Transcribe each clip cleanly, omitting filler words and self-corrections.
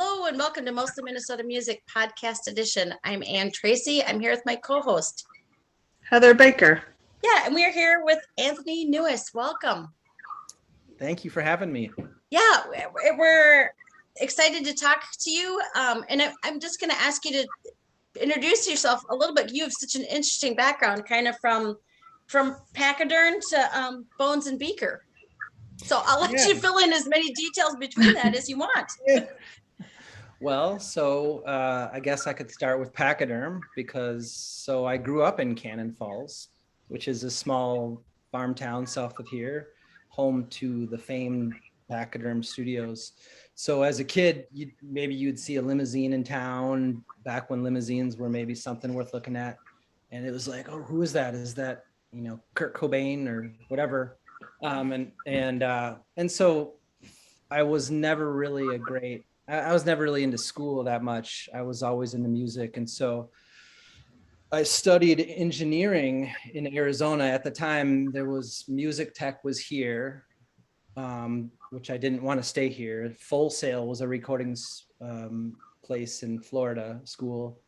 Hello and welcome to Mostly Minnesota Music Podcast Edition. I'm Ann Tracy. I'm here with my co-host, Heather Baker. Yeah, and we are here with Anthony Newis. Welcome. Thank you for having me. Yeah, we're excited to talk to you. And I'm just going to ask you to introduce yourself a little bit. You have such an interesting background, kind of from Pachyderm to Bones and Beaker. So I'll let you fill in as many details between that as you want. Well, I guess I could start with Pachyderm because I grew up in Cannon Falls, which is a small farm town south of here, home to the famed Pachyderm Studios. So as a kid, you'd see a limousine in town back when limousines were maybe something worth looking at. And it was like, oh, who is that? Is that, Kurt Cobain or whatever? And so I was never really I was never really into school that much. I was always into music. And so I studied engineering in Arizona. At the time, there was Music Tech was here, which I didn't want to stay here. Full Sail was a recordings place in Florida, school.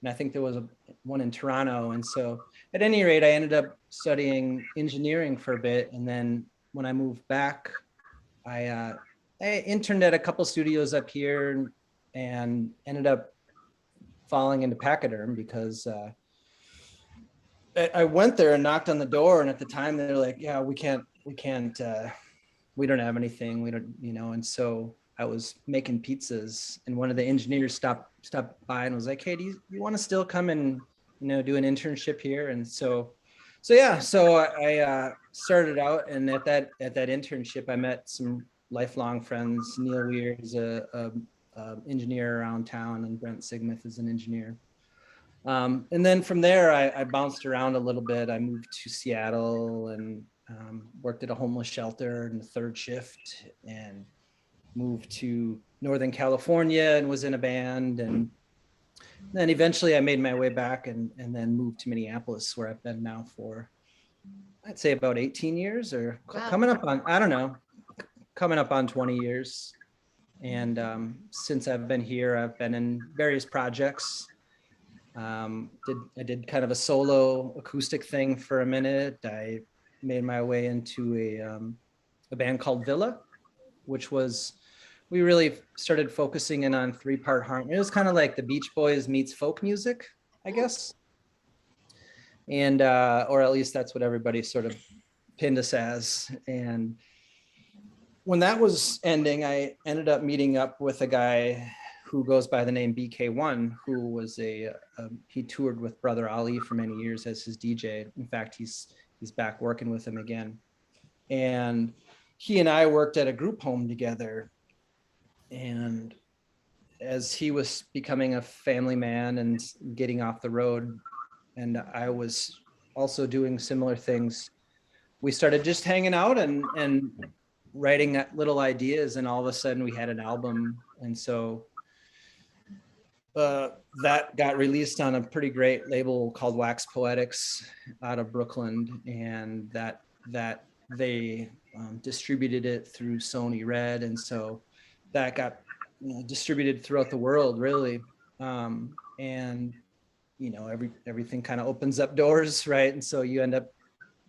And I think there was one in Toronto. And so at any rate, I ended up studying engineering for a bit. And then when I moved back, I interned at a couple studios up here and ended up falling into Pachyderm because I went there and knocked on the door. And at the time they were like, yeah, we don't have anything. We don't, and so I was making pizzas and one of the engineers stopped by and was like, hey, do you want to still come and, do an internship here? And so I started out, and at that internship, I met some lifelong friends. Neil Weir is a engineer around town, and Brent Sigmuth is an engineer. And then from there, I bounced around a little bit. I moved to Seattle and worked at a homeless shelter in the third shift, and moved to Northern California and was in a band. And then eventually I made my way back and then moved to Minneapolis, where I've been now for, I'd say about 18 years or coming up on 20 years. And since I've been here, I've been in various projects. I did kind of a solo acoustic thing for a minute. I made my way into a band called Villa, which was, we really started focusing in on 3-part harmony. It was kind of like the Beach Boys meets folk music, I guess. And, or at least that's what everybody sort of pinned us as. And when that was ending, I ended up meeting up with a guy who goes by the name BK1, who was he toured with Brother Ali for many years as his DJ. In fact, he's back working with him again. And he and I worked at a group home together. And as he was becoming a family man and getting off the road, and I was also doing similar things, we started just hanging out and writing little ideas, and all of a sudden we had an album. And so that got released on a pretty great label called Wax Poetics out of Brooklyn, and that they distributed it through Sony Red. And so that got distributed throughout the world, really. And everything kind of opens up doors, right? And so you end up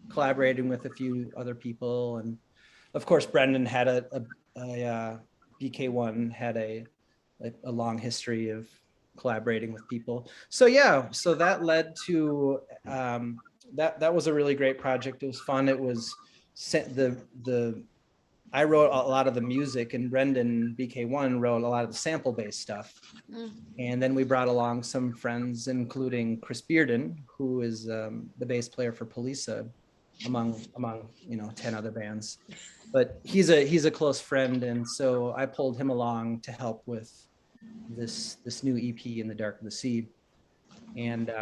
collaborating with a few other people. And of course, Brendan had BK1 had a long history of collaborating with people. So that led to that was a really great project. It was fun. It was I wrote a lot of the music, and Brendan BK1 wrote a lot of the sample-based stuff. And then we brought along some friends, including Chris Bearden, who is the bass player for Polisa, among 10 other bands. But he's a close friend, and so I pulled him along to help with this new EP, In the Dark of the Sea. And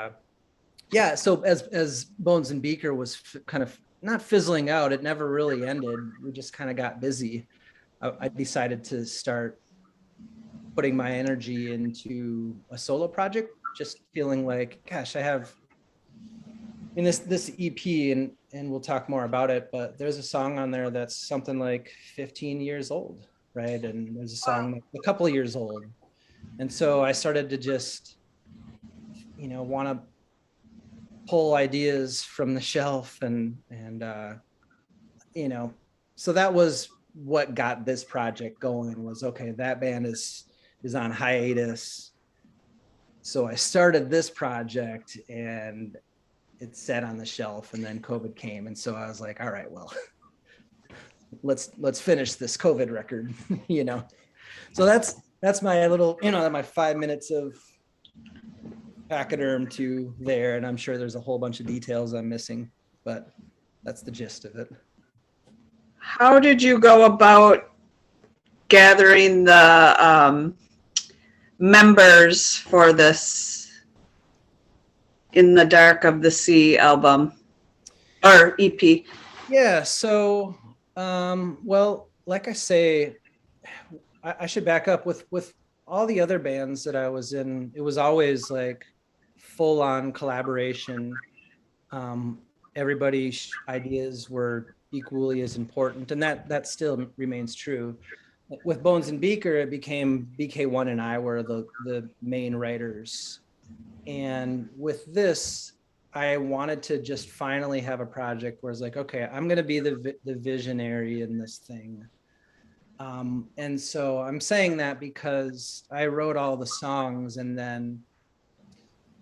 so as Bones and Beaker was kind of not fizzling out, it never really ended. We just kind of got busy. I decided to start putting my energy into a solo project, just feeling like, gosh, I have in this EP, and we'll talk more about it, but there's a song on there that's something like 15 years old, right? And there's a song that's a couple of years old. And so I started to just, want to pull ideas from the shelf so that was what got this project going. Was okay, that band is on hiatus. So I started this project and it sat on the shelf, and then COVID came. And so I was like, all right, well, let's finish this COVID record, So that's my little, my 5 minutes of Pachyderm to there. And I'm sure there's a whole bunch of details I'm missing, but that's the gist of it. How did you go about gathering the members for this In the Dark of the Sea album or EP? Yeah, so well, like I say, I should back up with all the other bands that I was in. It was always like full on collaboration. Everybody's ideas were equally as important, and that still remains true. With Bones and Beaker, it became BK1 and I were the main writers. And with this, I wanted to just finally have a project where it's like, okay, I'm going to be the visionary in this thing. And so I'm saying that because I wrote all the songs, and then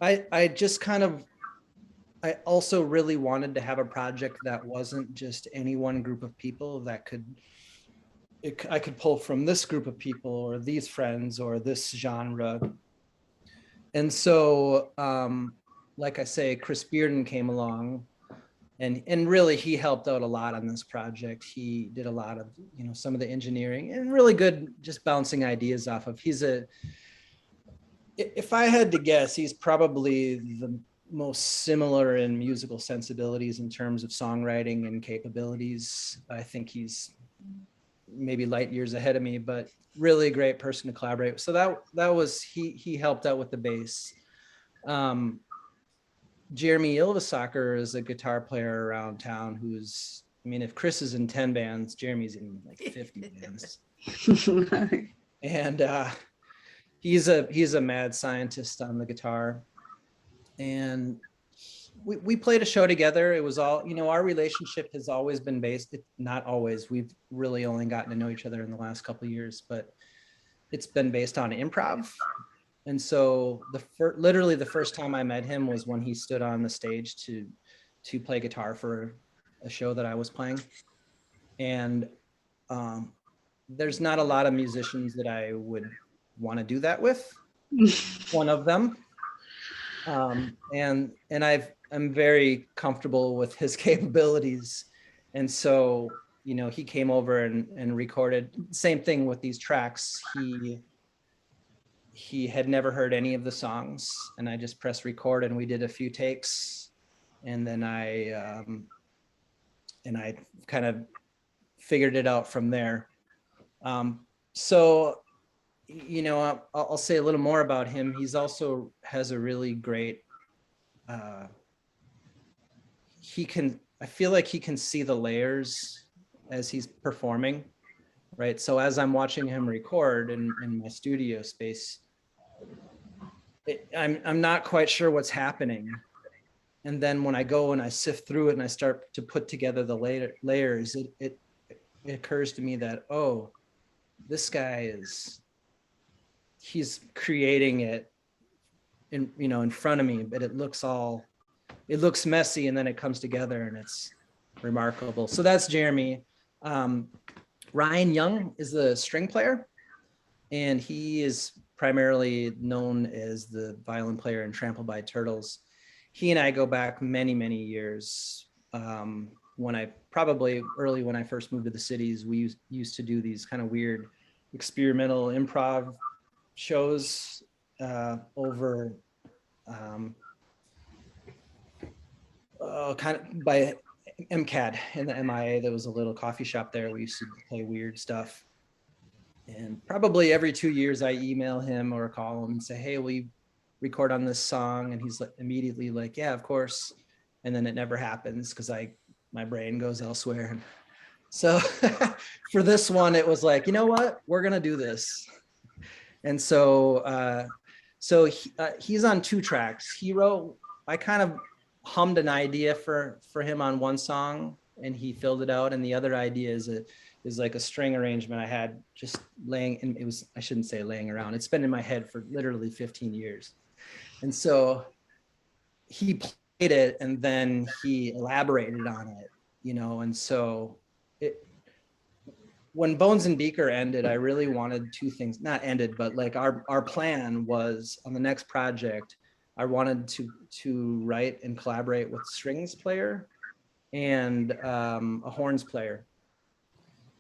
I just I also really wanted to have a project that wasn't just any one group of people, that I could pull from this group of people or these friends or this genre. And so, like I say, Chris Bearden came along, and really he helped out a lot on this project. He did a lot of, some of the engineering, and really good just bouncing ideas off of. If I had to guess, he's probably the most similar in musical sensibilities in terms of songwriting and capabilities. I think he's maybe light years ahead of me, but really a great person to collaborate with. So that was, he helped out with the bass. Jeremy Ylvisaker is a guitar player around town who's, if Chris is in 10 bands, Jeremy's in like 50 bands. And he's a mad scientist on the guitar. And we played a show together. It was all, our relationship has always been based, not always, we've really only gotten to know each other in the last couple of years, but it's been based on improv. And so literally the first time I met him was when he stood on the stage to play guitar for a show that I was playing. And there's not a lot of musicians that I would want to do that with. One of them. And I'm very comfortable with his capabilities. And so, he came over and recorded. Same thing with these tracks. He had never heard any of the songs, and I just pressed record, and we did a few takes. And then I kind of figured it out from there. So, I'll say a little more about him. He's also has a really great, I feel like he can see the layers as he's performing, right? So as I'm watching him record in my studio space, I'm not quite sure what's happening. And then when I go and I sift through it and I start to put together the layers, it occurs to me that, oh, this guy he's creating it in front of me, but it looks messy, and then it comes together and it's remarkable. So that's Jeremy. Ryan Young is the string player, and he is primarily known as the violin player in Trampled by Turtles. He and I go back many, many years. When I first moved to the cities, we used to do these kind of weird experimental improv shows over kind of by MCAD in the MIA. There was a little coffee shop there. We used to play weird stuff. And probably every 2 years I email him or call him and say, hey, will you record on this song? And he's immediately like, yeah, of course. And then it never happens because my brain goes elsewhere. So for this one, it was like, you know what? We're going to do this. And so he's on 2 tracks. I kind of hummed an idea for him on one song, and he filled it out. And the other idea is like a string arrangement I had just laying, and I shouldn't say laying around. It's been in my head for literally 15 years. And so he played it, and then he elaborated on it, and so when Bones and Beaker ended, I really wanted 2 things, not ended, but like our plan was on the next project, I wanted to write and collaborate with a strings player and a horns player.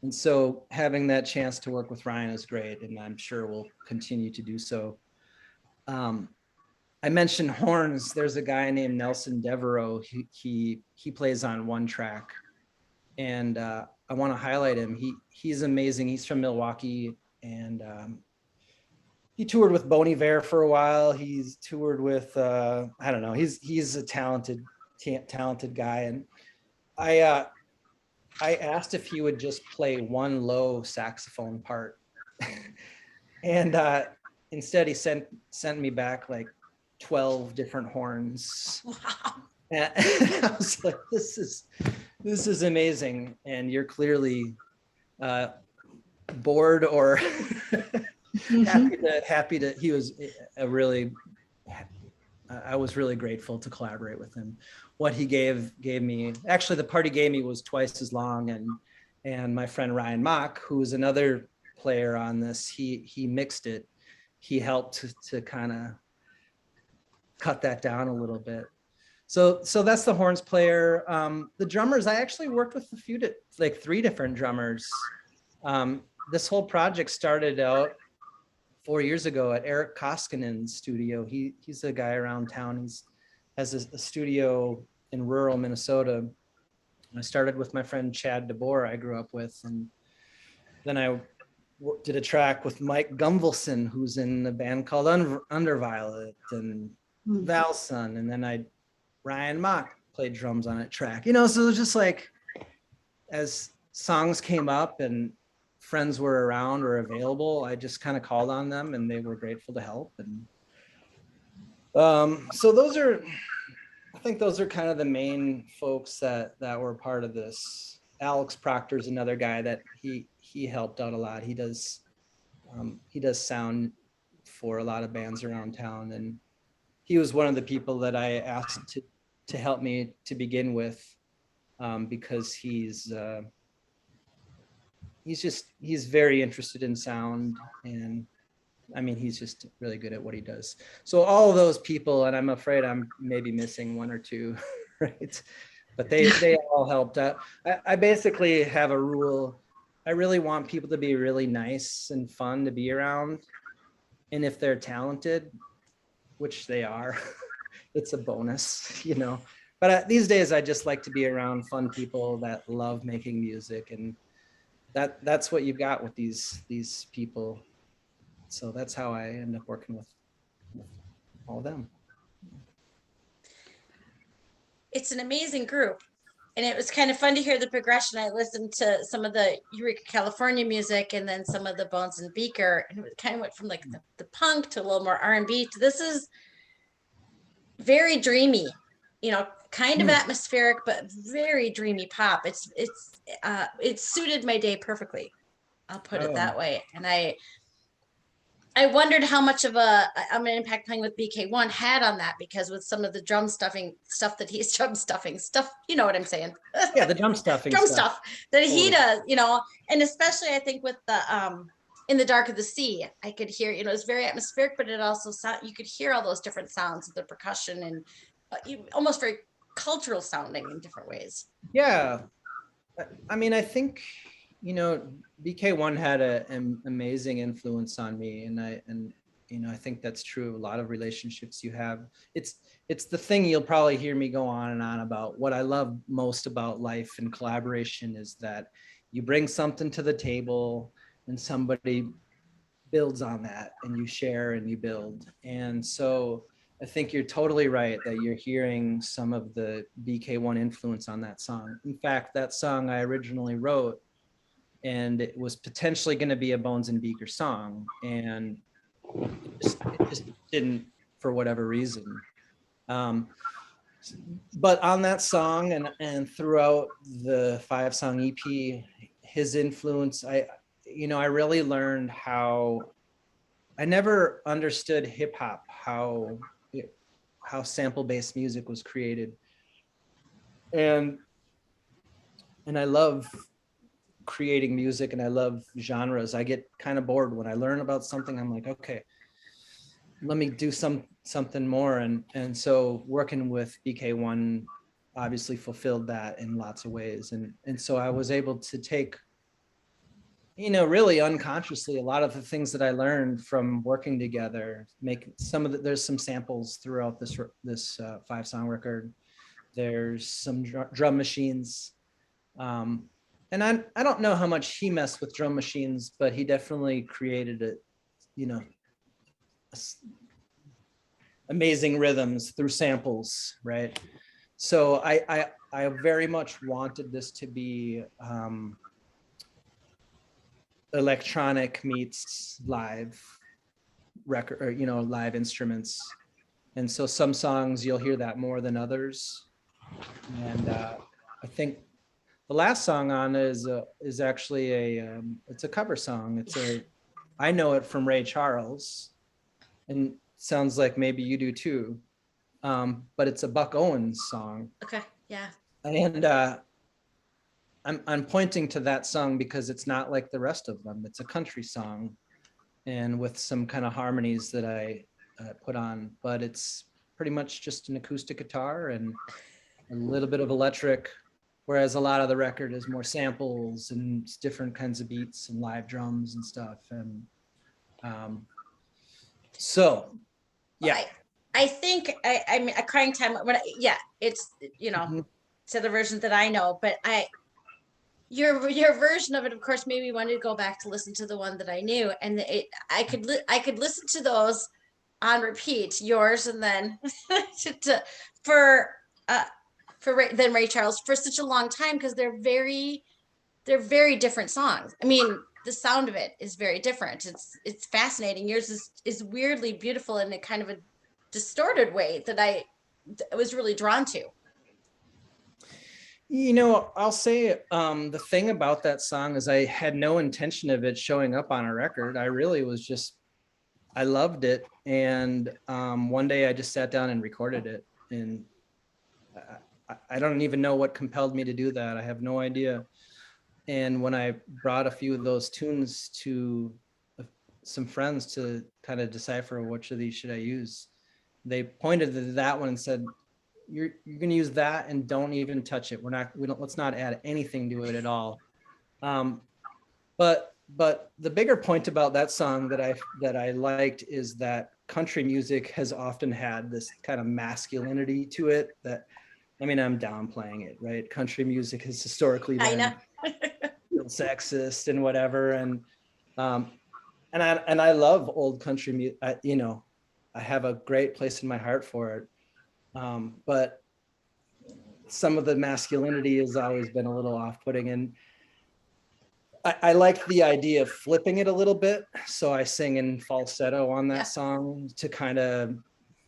And so having that chance to work with Ryan is great, and I'm sure we'll continue to do so. I mentioned horns. There's a guy named Nelson Devereaux. He plays on 1 track, and I want to highlight him. He's amazing. He's from Milwaukee, and he toured with Bon Iver for a while. He's toured with I don't know. He's a talented guy, and I asked if he would just play 1 low saxophone part, and instead he sent me back like 12 different horns. Wow. And I was like, this is amazing, and you're clearly bored or happy to. He was I was really grateful to collaborate with him. What he gave me, actually the part he gave me was twice as long, and my friend Ryan Mock, who is another player on this, he mixed it. He helped to kind of cut that down a little bit. So that's the horns player. The drummers, I actually worked with 3 different drummers. This whole project started out 4 years ago at Eric Koskinen's studio. He's a guy around town. Has a studio in rural Minnesota. I started with my friend Chad DeBoer I grew up with, and then I did a track with Mike Gumvelson, who's in a band called Underviolet, and Valson, and then Ryan Mock played drums on a track, so it was just like, as songs came up and friends were around or available, I just kind of called on them, and they were grateful to help. And so I think those are kind of the main folks that were part of this. Alex Proctor's another guy that he helped out a lot. He does sound for a lot of bands around town, and he was one of the people that I asked to help me to begin with, because he's very interested in sound, and I mean, he's just really good at what he does. So all of those people, and I'm afraid I'm maybe missing 1 or 2, right? But they all helped out. I basically have a rule. I really want people to be really nice and fun to be around, and if they're talented, which they are, it's a bonus, But these days, I just like to be around fun people that love making music, and that's what you've got with these people. So that's how I end up working with all of them. It's an amazing group, and it was kind of fun to hear the progression. I listened to some of the Eureka, California music, and then some of the Bones and Beaker, and it kind of went from like the punk to a little more R&B to this is very dreamy, kind of atmospheric, but very dreamy pop. It suited my day perfectly. I'll put it that way. And I wondered how much of an impact playing with BK1 had on that, because with some of the drum stuffing stuff that he's you know what I'm saying? Yeah, the drum stuffing stuff that he does, and especially I think with the In the Dark of the Sea, I could hear, it's very atmospheric, but it also you could hear all those different sounds of the percussion, and almost very cultural sounding in different ways. Yeah, I mean, I think BK1 had an amazing influence on me, and I think that's true of a lot of relationships you have. It's the thing you'll probably hear me go on and on about. What I love most about life and collaboration is that you bring something to the table, and somebody builds on that, and you share and you build. And so I think you're totally right that you're hearing some of the BK1 influence on that song. In fact, that song I originally wrote, and it was potentially going to be a Bones and Beaker song. And it just didn't, for whatever reason. But on that song and throughout the 5-song EP, his influence, I really learned how I never understood hip hop, how sample-based music was created. And I love creating music and I love genres. I get kind of bored when I learn about something. I'm like, okay, let me do something more. And so working with BK1 obviously fulfilled that in lots of ways. And so I was able to take, really unconsciously, a lot of the things that I learned from working together, make there's some samples throughout this 5-song record. There's some drum machines. And I don't know how much he messed with drum machines, but he definitely created amazing rhythms through samples, right? So I very much wanted this to be electronic meets live record, or live instruments. And so some songs you'll hear that more than others. And I think the last song on is actually it's a cover song. I know it from Ray Charles, and sounds like maybe you do too. But it's a Buck Owens song. Okay, yeah. And I'm pointing to that song because it's not like the rest of them. It's a country song, and with some kind of harmonies that I put on, but it's pretty much just an acoustic guitar and a little bit of electric. Whereas a lot of the record is more samples and different kinds of beats and live drums and stuff. And so, yeah. I think I mean a Crying Time. It's it's the version that I know, but your version of it, of course, made me want to go back to listen to the one that I knew, and I could listen to those on repeat, yours, and then for Ray Charles for such a long time, because they're very different songs. I mean, the sound of it is very different. It's fascinating. Yours is weirdly beautiful in a kind of a distorted way that I was really drawn to. I'll say the thing about that song is I had no intention of it showing up on a record. I really was just, I loved it. And one day I just sat down and recorded it. And I don't even know what compelled me to do that. I have no idea. And when I brought a few of those tunes to some friends to kind of decipher which of these should I use, they pointed to that one and said, you're going to use that and don't even touch it. Let's not add anything to it at all. But the bigger point about that song that I liked is that country music has often had this kind of masculinity to it that, I mean, I'm downplaying it, right? Country music has historically been sexist and whatever. And I love old country music. I have a great place in my heart for it. But some of the masculinity has always been a little off-putting, and I like the idea of flipping it a little bit. So I sing in falsetto on that song to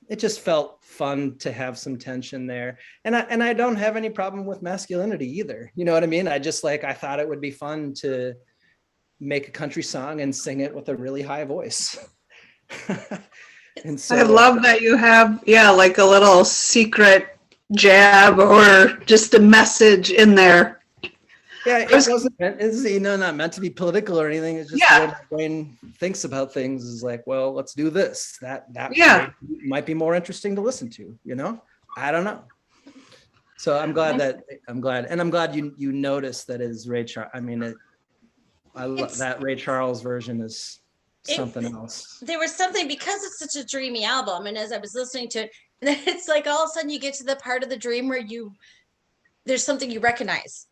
it just felt fun to have some tension there. And I don't have any problem with masculinity either. You know what I mean? I thought it would be fun to make a country song and sing it with a really high voice. And so I love that you have, like a little secret jab or just a message in there. Yeah, it wasn't meant, not meant to be political or anything. It's just the way my brain thinks about things is like, well, let's do this. That might be more interesting to listen to, I don't know. So I'm glad you noticed that is Ray Charles. I mean, that Ray Charles version is something else. There was something, because it's such a dreamy album, and as I was listening to it, it's like all of a sudden you get to the part of the dream where there's something you recognize.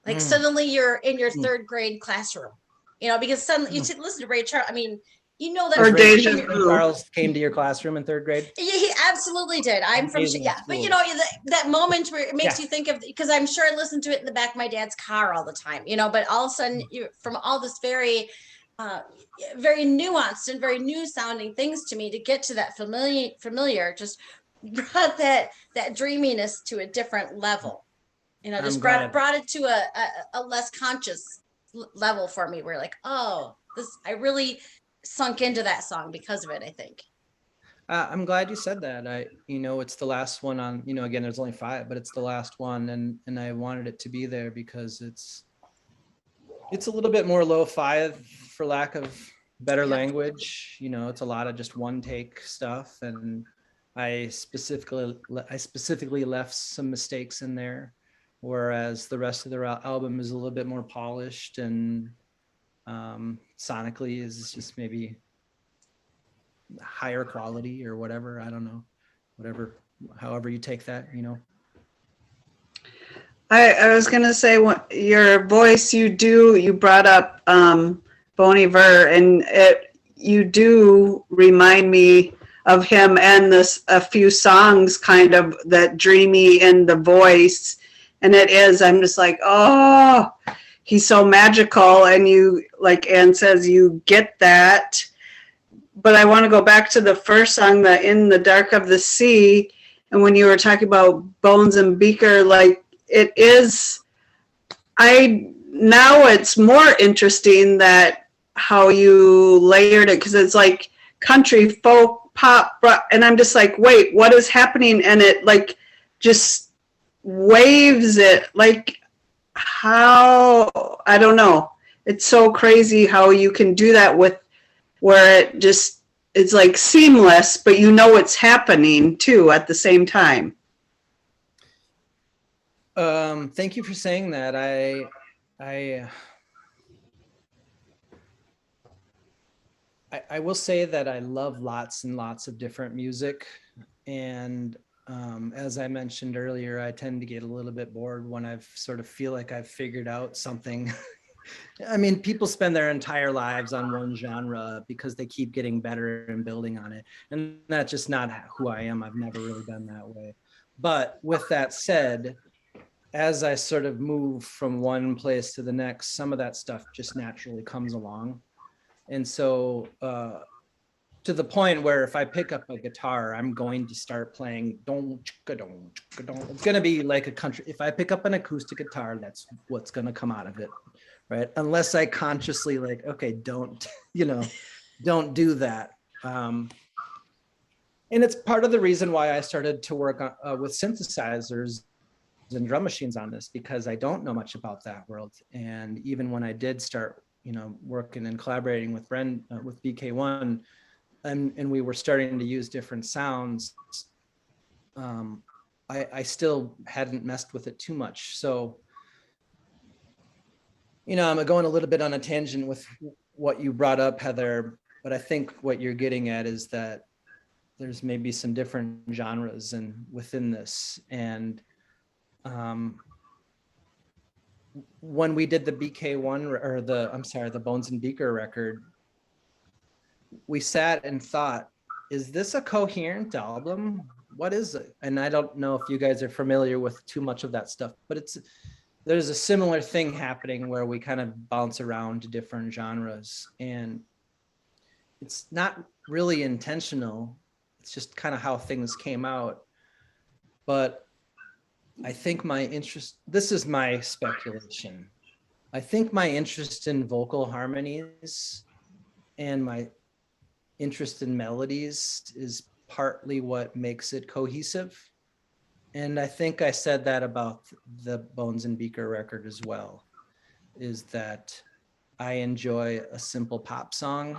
Like suddenly you're in your third grade classroom, because suddenly you listen to Ray Charles. I mean, that or Ray Charles came to your classroom in third grade. He absolutely did. I'm from but that moment where it makes you think of, because I'm sure I listened to it in the back of my dad's car all the time, but all of a sudden from all this very uh, very nuanced and very new sounding things to me to get to that familiar just brought that dreaminess to a different level. You know, just I'm glad. brought it to a less conscious level for me. Where like, oh, this I really sunk into that song because of it, I think. I'm glad you said that. It's the last one on, again, there's only 5, but it's the last one. And I wanted it to be there because it's a little bit more lo-fi, for lack of better language. It's a lot of just one take stuff. And I specifically left some mistakes in there, whereas the rest of the album is a little bit more polished and sonically is just maybe higher quality or whatever. I don't know, however you take that. I was gonna say, what your voice, you brought up Bon Iver, and you do remind me of him, and a few songs kind of that dreamy in the voice, and I'm just like, oh, he's so magical, and you, like Ann says, you get that. But I want to go back to the first song, the In the Dark of the Sea, and when you were talking about Bones and Beaker, like it is, now it's more interesting that how you layered it, because it's like country, folk, pop, and I'm just like, wait, what is happening? And it like just waves it, like how, I don't know. It's so crazy how you can do that with where it just, it's like seamless, but it's happening too at the same time. Thank you for saying that. I will say that I love lots and lots of different music. And as I mentioned earlier, I tend to get a little bit bored when I sort of feel like I've figured out something. I mean, people spend their entire lives on one genre because they keep getting better and building on it. And that's just not who I am. I've never really been that way. But with that said, as I sort of move from one place to the next, some of that stuff just naturally comes along. And so to the point where if I pick up a guitar, I'm going to start playing it's going to be like a country. If I pick up an acoustic guitar, that's what's going to come out of it. Right. Unless I consciously like, okay, don't do that. And it's part of the reason why I started to work on, with synthesizers and drum machines on this, because I don't know much about that world. And even when I did start, working and collaborating with with BK1, and we were starting to use different sounds, I still hadn't messed with it too much. So, I'm going a little bit on a tangent with what you brought up, Heather, but I think what you're getting at is that there's maybe some different genres within this. And when we did the BK1 or the Bones and Beaker record, we sat and thought, is this a coherent album? What is it? And I don't know if you guys are familiar with too much of that stuff, but there's a similar thing happening where we kind of bounce around to different genres, and it's not really intentional. It's just kind of how things came out. But I think this is my speculation. I think my interest in vocal harmonies and my interest in melodies is partly what makes it cohesive. And I think I said that about the Bones and Beaker record as well, is that I enjoy a simple pop song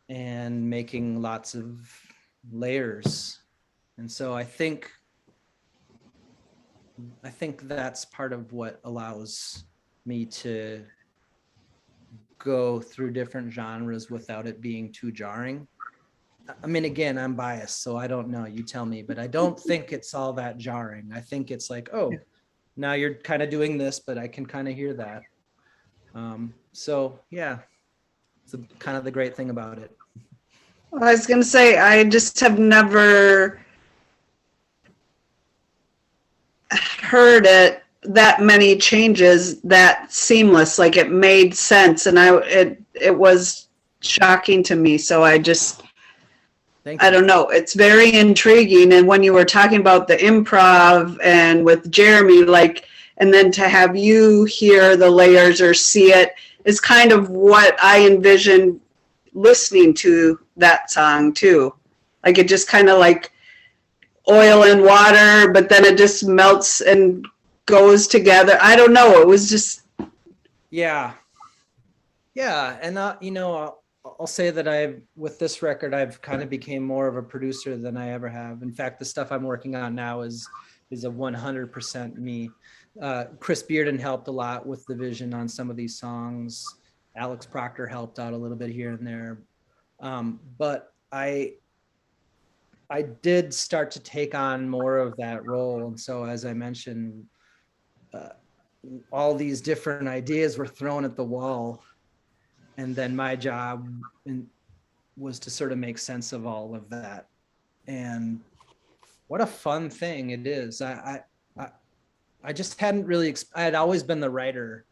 and making lots of layers. And so I think that's part of what allows me to go through different genres without it being too jarring. I mean, again, I'm biased, so I don't know, you tell me, but I don't think it's all that jarring. I think it's like, oh, now you're kind of doing this, but I can kind of hear that. So yeah, it's kind of the great thing about it. Well, I was going to say, I just have never heard it that many changes that seamless, like it made sense. And it was shocking to me. So I Thank you. I don't know. It's very intriguing. And when you were talking about the improv and with Jeremy, like, and then to have you hear the layers or see it is kind of what I envisioned listening to that song too. Like it just kind of like oil and water, but then it just melts and goes together. I don't know. It was just, Yeah. Yeah. And, I'll say that with this record, I've kind of became more of a producer than I ever have. In fact, the stuff I'm working on now is a 100% me. Chris Bearden helped a lot with the vision on some of these songs. Alex Proctor helped out a little bit here and there. But I did start to take on more of that role. And so, as I mentioned, all these different ideas were thrown at the wall. And then my job was to sort of make sense of all of that. And what a fun thing it is. I just hadn't really, I had always been the writer.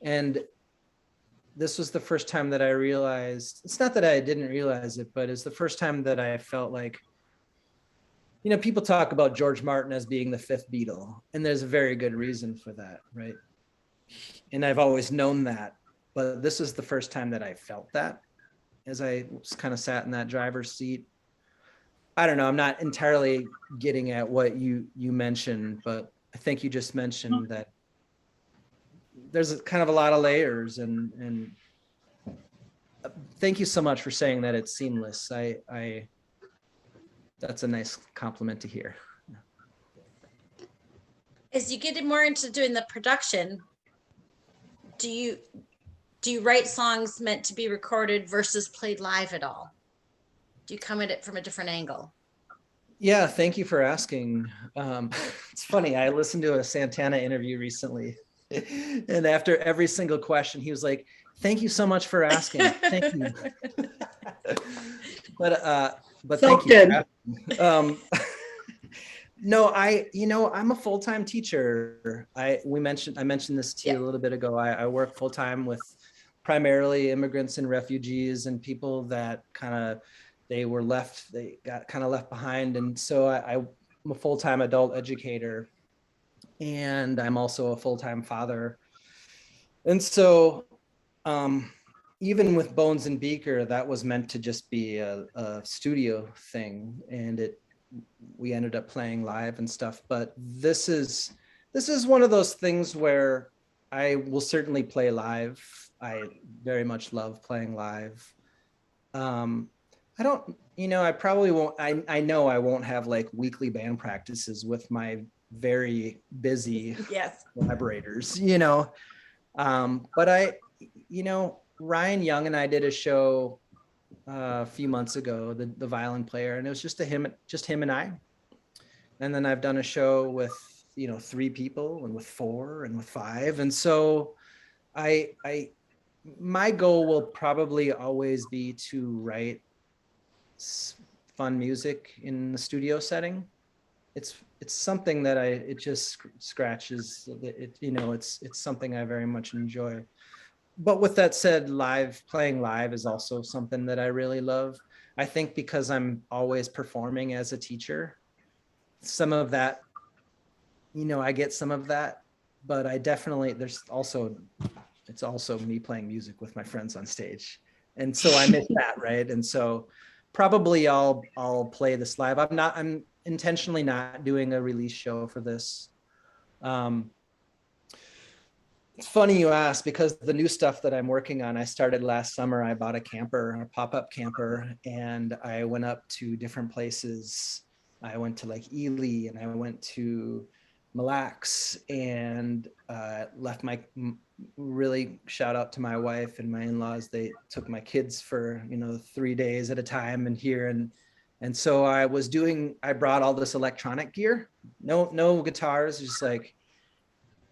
And this was the first time that I realized, it's not that I didn't realize it, but it's the first time that I felt like, people talk about George Martin as being the fifth Beatle, and there's a very good reason for that, right? And I've always known that, but this is the first time that I felt that as I kind of sat in that driver's seat. I don't know, I'm not entirely getting at what you mentioned, but I think you just mentioned that there's kind of a lot of layers, and thank you so much for saying that it's seamless. That's a nice compliment to hear. As you get more into doing the production, do you write songs meant to be recorded versus played live at all? Do you come at it from a different angle? Yeah, thank you for asking. It's funny, I listened to a Santana interview recently, and after every single question, he was like, "Thank you so much for asking." Thank you. But thank you. No, I'm a full-time teacher. I mentioned this to you a little bit ago. I work full-time with primarily immigrants and refugees and people that they got kind of left behind. And so I'm a full-time adult educator, and I'm also a full-time father. And so even with Bones and Beaker, that was meant to just be a studio thing, and we ended up playing live and stuff. But this is one of those things where I will certainly play live. I very much love playing live. I probably won't. I know I won't have like weekly band practices with my very busy collaborators. But Ryan Young and I did a show a few months ago, the violin player, and it was just him and I. And then I've done a show with 3 people, and with 4, and with 5. And so my goal will probably always be to write fun music in the studio setting. It's something that it just scratches it. It's something I very much enjoy. But with that said, playing live is also something that I really love. I think because I'm always performing as a teacher, some of that, I get some of that, but it's also me playing music with my friends on stage. And so I miss that, right? And so probably I'll play this live. I'm intentionally not doing a release show for this. It's funny you ask, because the new stuff that I'm working on, I started last summer. I bought a pop-up camper, and I went up to different places. I went to like Ely, and I went to Mille Lacs, and left really shout out to my wife and my in-laws. They took my kids for 3 days at a time and here, and so I brought all this electronic gear, no guitars, just like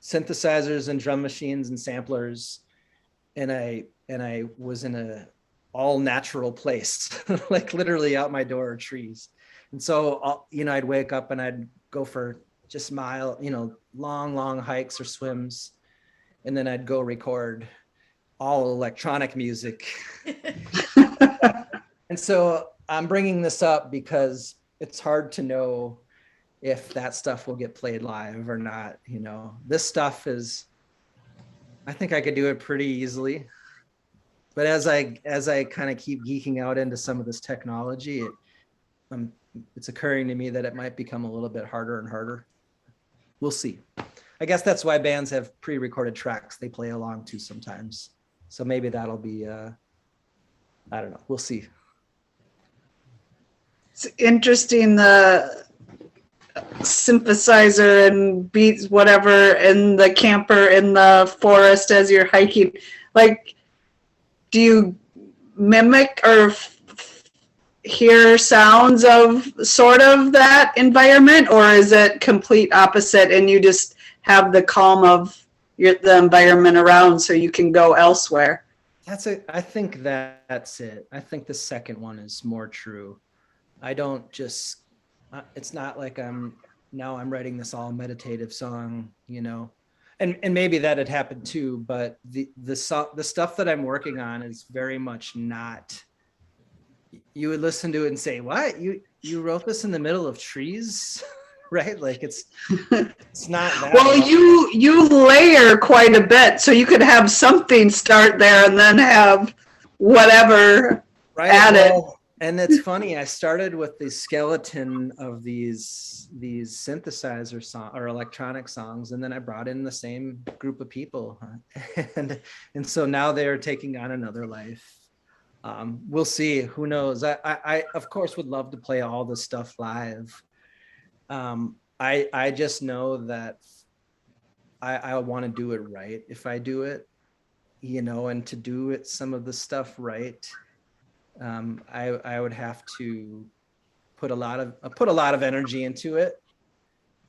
synthesizers and drum machines and samplers, and I was in a all natural place, like literally out my door are trees. And so I'd wake up and I'd go for just long hikes or swims, and then I'd go record. all electronic music. And so I'm bringing this up because it's hard to know if that stuff will get played live or not. You know, this stuff is, I think I could do it pretty easily. But as I kind of keep geeking out into some of this technology, it's occurring to me that it might become a little bit harder and harder. We'll see. I guess that's why bands have pre-recorded tracks they play along to sometimes. So maybe that'll be, I don't know. We'll see. It's interesting, the synthesizer and beats, whatever, in the camper in the forest as you're hiking. Like, do you mimic or hear sounds of sort of that environment, or is it complete opposite and you just have the calm of the environment around so you can go elsewhere? I think that's it. I think the second one is more true. I don't just, it's not like I'm writing this all meditative song, you know, and maybe that had happened too, but the stuff that I'm working on is very much not, you would listen to it and say, what, you wrote this in the middle of trees? Right? Like it's not that. Well, you layer quite a bit, so you could have something start there and then have whatever added. Well, and it's funny, I started with the skeleton of these synthesizer song or electronic songs, and then I brought in the same group of people, and so now they're taking on another life. We'll see. Who knows? I of course would love to play all this stuff live. I just know that I want to do it right if I do it, you know, and to do it, some of the stuff right, I would have to put a lot of energy into it,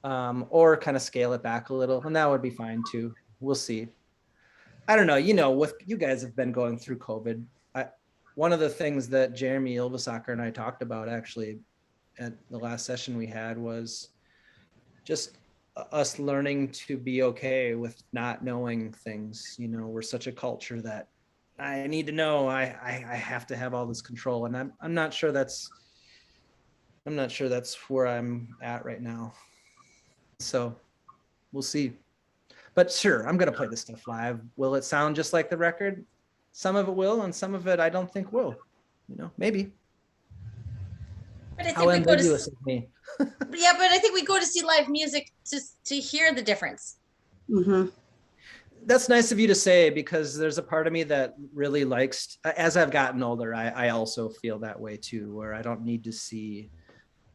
or kind of scale it back a little, and that would be fine too. We'll see. I don't know, you know, with you guys have been going through COVID. One of the things that Jeremy Ilvasacker and I talked about actually at the last session we had was just us learning to be okay with not knowing things. You know, we're such a culture that I need to know, I have to have all this control, and I'm not sure that's where I'm at right now. So we'll see. But sure, I'm gonna play this stuff live. Will it sound just like the record? Some of it will, and some of it I don't think will. You know, maybe. But I How think we go ambiguous to, of me. yeah, but I think we go to see live music to hear the difference. Mm-hmm. That's nice of you to say, because there's a part of me that really likes, as I've gotten older, I also feel that way too, where I don't need to see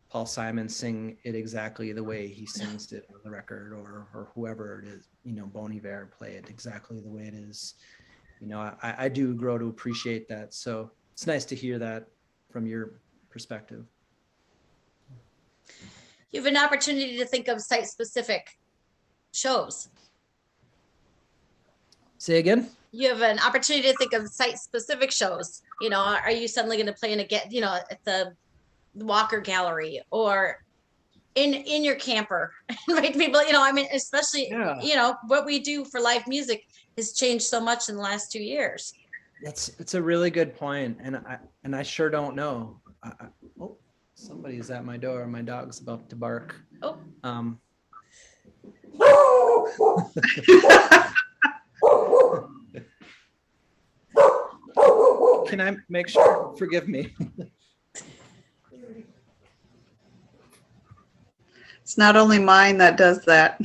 Paul Simon sing it exactly the way he sings it on the record, or whoever it is, you know, Bon Iver play it exactly the way it is. You know, I do grow to appreciate that. So it's nice to hear that from your perspective. You have an opportunity to think of site-specific shows. Say again? You have an opportunity to think of site-specific shows. You know, are you suddenly going to play you know, at the Walker Gallery or in your camper? Invite people, you know, I mean, especially, Yeah. you know, what we do for live music has changed so much in the last 2 years. It's a really good point, and I sure don't know. Oh, somebody's at my door. My dog's about to bark. Oh. Can I make sure? Forgive me. It's not only mine that does that.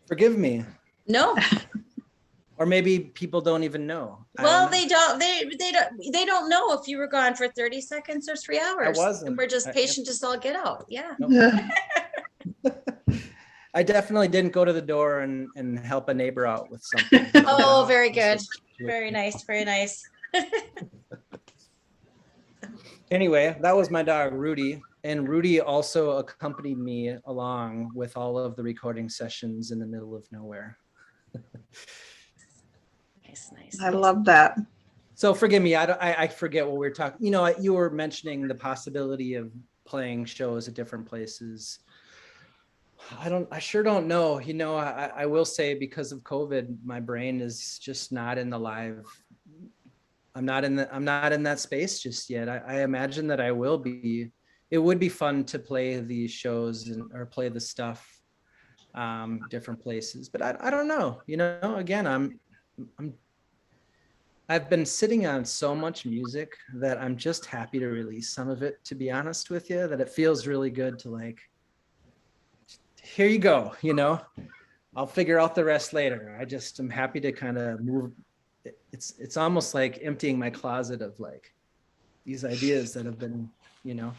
Forgive me. No. Or maybe people don't even know. Well, they don't know if you were gone for 30 seconds or 3 hours. I wasn't. And we're just patient as all get out. Yeah. I definitely didn't go to the door and help a neighbor out with something. Oh, very good. Very nice. Very nice. Anyway, that was my dog, Rudy. And Rudy also accompanied me along with all of the recording sessions in the middle of nowhere. Nice. I love that. So forgive me, I forget what we were talking. You know, you were mentioning the possibility of playing shows at different places. I sure don't know. You know, I will say because of COVID, my brain is just not in the live. I'm not in that space just yet. I imagine that I will be. It would be fun to play these shows or play the stuff different places, but I don't know. You know, again, I've been sitting on so much music that I'm just happy to release some of it, to be honest with you, that it feels really good to like, here you go, you know, I'll figure out the rest later. I just am happy to kind of move. It's almost like emptying my closet of like these ideas that have been, you know.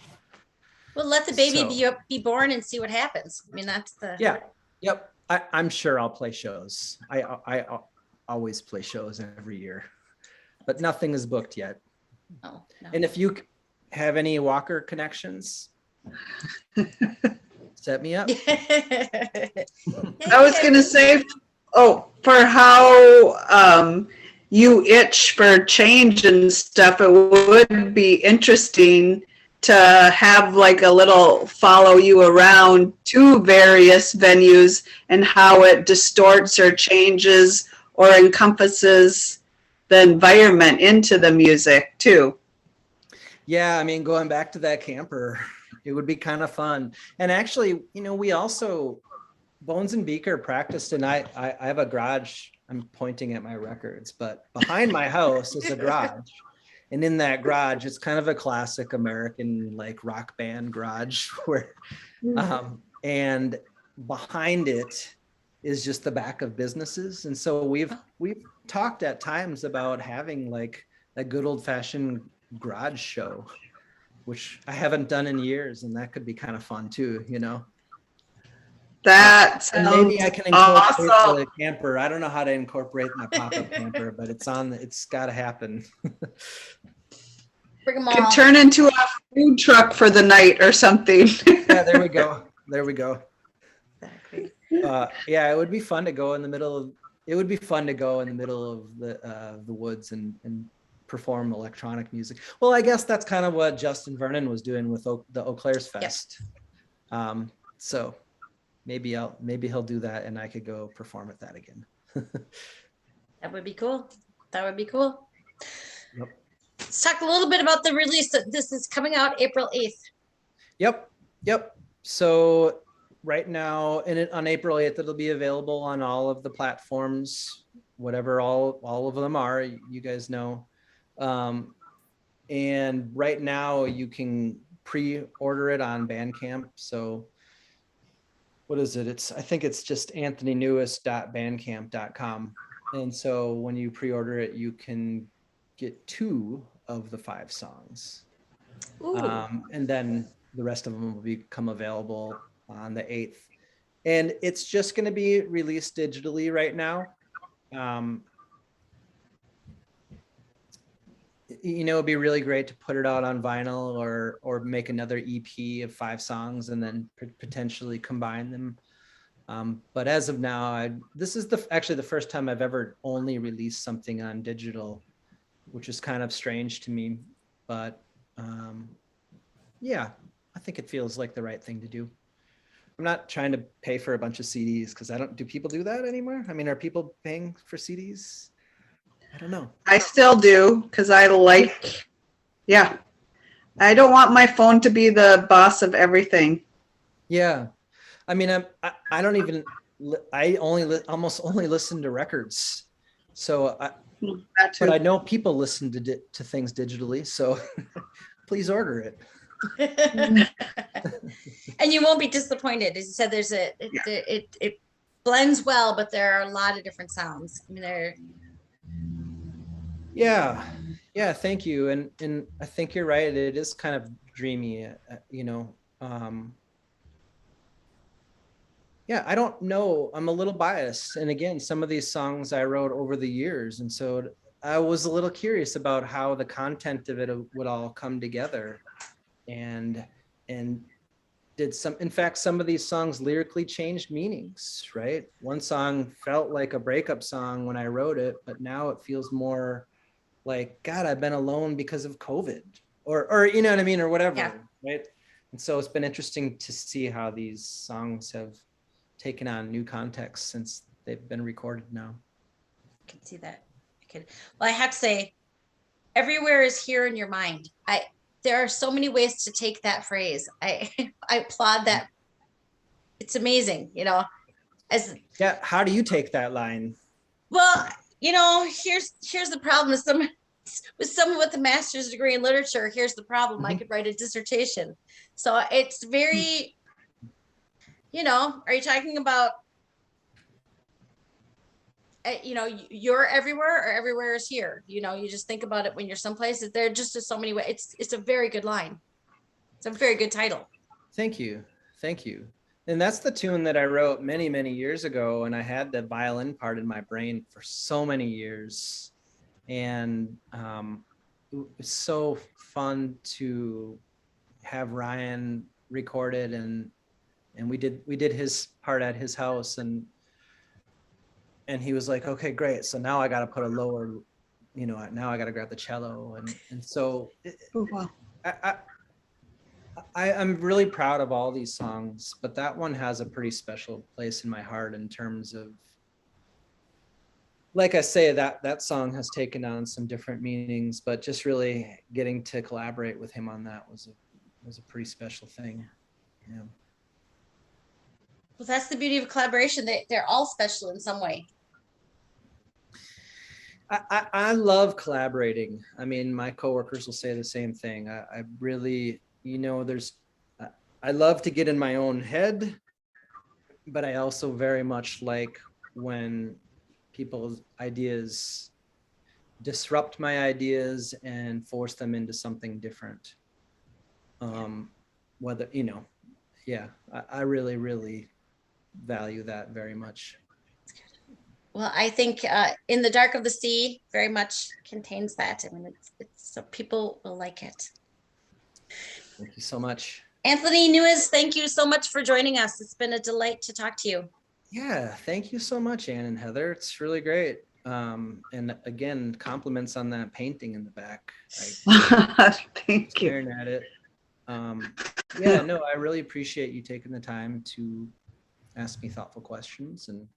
Well, let the baby So, be born and see what happens. I mean, that's the yeah, yep. I'm sure I'll play shows. I always play shows every year, but nothing is booked yet. Oh, no. And if you have any Walker connections, set me up. I was gonna say, oh, for how you itch for change and stuff, it would be interesting to have like a little follow you around to various venues and how it distorts or changes or encompasses the environment into the music too. Yeah, I mean, going back to that camper, it would be kind of fun. And actually, you know, we also, Bones and Beaker practiced, and I have a garage. I'm pointing at my records, but behind my house is a garage. And in that garage, it's kind of a classic American like rock band garage where, and behind it is just the back of businesses. And so we've talked at times about having like a good old fashioned garage show, which I haven't done in years, and that could be kind of fun too, you know. That And sounds maybe I can incorporate awesome. the camper. I don't know how to incorporate my pop-up camper, but it's got to happen. Bring them Could all. turn into a food truck for the night or something. Yeah, there we go. There we go. Exactly. Yeah, it would be fun to go in the middle of. It would be fun to go in the middle of the woods and perform electronic music. Well, I guess that's kind of what Justin Vernon was doing with the Eau Claire's Fest. Yep. So maybe he'll do that, and I could go perform at that again. That would be cool. That would be cool. Yep. Let's talk a little bit about the release. This is coming out April 8th. Yep. So right now, on April 8th, it'll be available on all of the platforms, whatever all of them are. You guys know. And right now, you can pre-order it on Bandcamp. So what is it? I think it's just anthonynewest.bandcamp.com. And so when you pre-order it, you can get 2 of the 5 songs. And then the rest of them will become available on the 8th. And it's just going to be released digitally right now. You know, it'd be really great to put it out on vinyl or make another EP of 5 songs and then potentially combine them. But as of now, this is actually the first time I've ever only released something on digital, which is kind of strange to me. But yeah, I think it feels like the right thing to do. I'm not trying to pay for a bunch of CDs because do people do that anymore? I mean, are people paying for CDs? I don't know. I still do because I don't want my phone to be the boss of everything. Yeah. I mean, I almost only listen to records. So, but I know people listen to things digitally. So please order it. And you won't be disappointed. As you said, it blends well, but there are a lot of different sounds. I mean, Yeah, thank you. And I think you're right. It is kind of dreamy, you know. Yeah, I don't know. I'm a little biased. And again, some of these songs I wrote over the years. And so I was a little curious about how the content of it would all come together. And in fact, some of these songs lyrically changed meanings, right? One song felt like a breakup song when I wrote it, but now it feels more like, God, I've been alone because of COVID, or you know what I mean, or whatever, Yeah. right? And so it's been interesting to see how these songs have taken on new context since they've been recorded now. I can see that. Well, I have to say, everywhere is here in your mind. There are so many ways to take that phrase. I applaud that. It's amazing, as Yeah, how do you take that line? well, here's the problem with someone with a master's degree in literature. Here's the problem. I Mhm. could write a dissertation. So it's very, are you talking about, you're everywhere or everywhere is here? You just think about it when you're someplace. There just is so many ways. It's a very good line. It's a very good title. Thank you. Thank you. And that's the tune that I wrote many, many years ago. And I had the violin part in my brain for so many years. And it was so fun to have Ryan recorded, and we did his part at his house, and he was like, okay, great. So now I got to put a lower, now I got to grab the cello. And so Oh, wow. I'm really proud of all these songs, but that one has a pretty special place in my heart in terms of, like I say, that song has taken on some different meanings, but just really getting to collaborate with him on that was a pretty special thing. Yeah. Well, that's the beauty of collaboration. They're all special in some way. I love collaborating. I mean, my coworkers will say the same thing. I really, I love to get in my own head, but I also very much like when people's ideas disrupt my ideas and force them into something different. Whether, yeah, I really, really value that very much. Well, I think In the Dark of the Sea very much contains that. I mean, it's so people will like it. Thank you so much. Anthony Nuez, thank you so much for joining us. It's been a delight to talk to you. Yeah, thank you so much, Ann and Heather. It's really great. And again, compliments on that painting in the back. Thank you. Staring at it. Yeah, no, I really appreciate you taking the time to ask me thoughtful questions and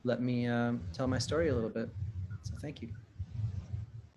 let me tell my story a little bit. So thank you.